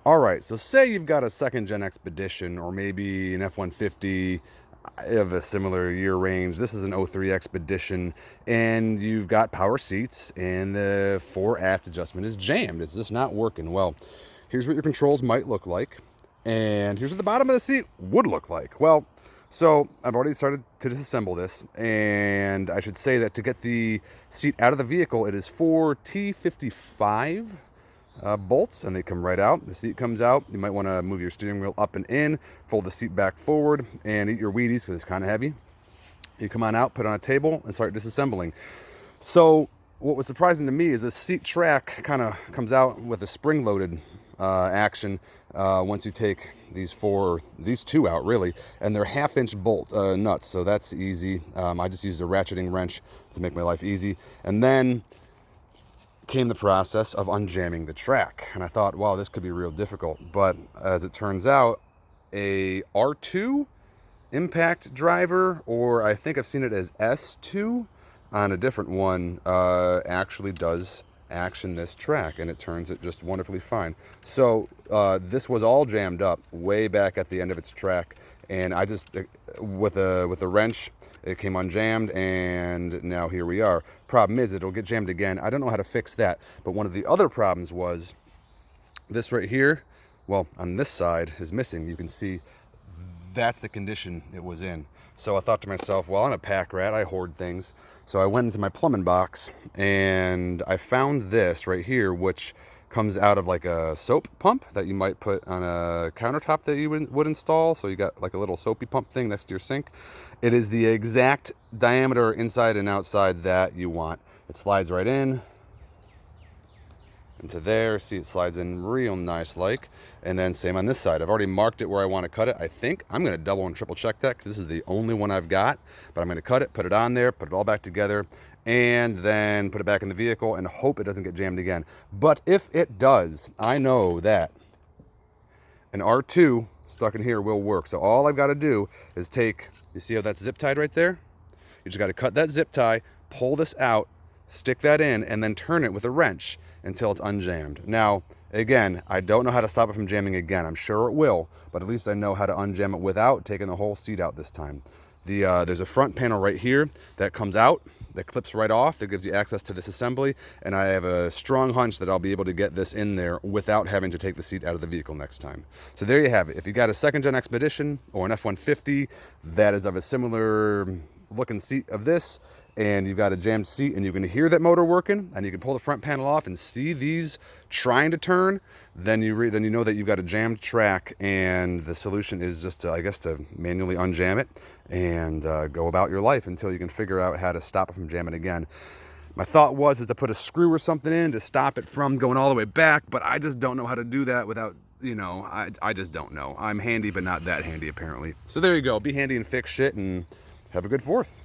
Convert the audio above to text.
All right, so say you've got a second gen Expedition or maybe an F-150 of a similar year range. This is an '03 Expedition, and you've got power seats, and the fore aft adjustment is jammed. It's just not working. Well, here's what your controls might look like, and here's what the bottom of the seat would look like. Well, so I've already started to disassemble this, and I should say that to get the seat out of the vehicle, it is 4 T55 bolts, and they come right out. The seat comes out. You might want to move your steering wheel up and in, fold the seat back forward, and eat your Wheaties because it's kind of heavy. You come on out, put it on a table, and start disassembling. So what was surprising to me is this seat track kind of comes out with a spring-loaded action once you take these these two out, really, and they're 1/2-inch bolt nuts, so that's easy. I just used a ratcheting wrench to make my life easy, and then came the process of unjamming the track, and I thought, wow, this could be real difficult. But as it turns out, a R2 impact driver, or I think I've seen it as S2 on a different one, actually does action this track, and it turns it just wonderfully fine. So this was all jammed up way back at the end of its track, and I just with a wrench, it came unjammed, and now here we are. Problem is, it'll get jammed again. I don't know how to fix that, but one of the other problems was this right here. Well, on this side is missing. You can see that's the condition it was in. So I thought to myself, well, I'm a pack rat. I hoard things. So I went into my plumbing box, and I found this right here, which comes out of like a soap pump that you might put on a countertop that you would install. So you got like a little soapy pump thing next to your sink. It is the exact diameter inside and outside that you want. It slides right in into there. See, it slides in real nice like. And then same on this side. I've already marked it where I want to cut it. I think I'm going to double and triple check that, because this is the only one I've got. But I'm going to cut it, put it on there, put it all back together, and then put it back in the vehicle and hope it doesn't get jammed again. But if it does, I know that an R2 stuck in here will work. So all I've got to do is take, you see how that's zip tied right there? You just got to cut that zip tie, pull this out, stick that in, and then turn it with a wrench until it's unjammed. Now, again, I don't know how to stop it from jamming again. I'm sure it will, but at least I know how to unjam it without taking the whole seat out this time. There's a front panel right here that comes out, that clips right off, that gives you access to this assembly, and I have a strong hunch that I'll be able to get this in there without having to take the seat out of the vehicle next time. So there you have it. If you got a second-gen Expedition or an F-150 that is of a similar looking seat of this, and you've got a jammed seat, and you can hear that motor working, and you can pull the front panel off and see these trying to turn, then you know that you've got a jammed track, and the solution is just to, I guess, to manually unjam it and go about your life until you can figure out how to stop it from jamming again. My thought was to put a screw or something in to stop it from going all the way back, but I just don't know how to do that without, you know, I just don't know. I'm handy, but not that handy apparently. So there you go. Be handy and fix shit, and have a good 4th.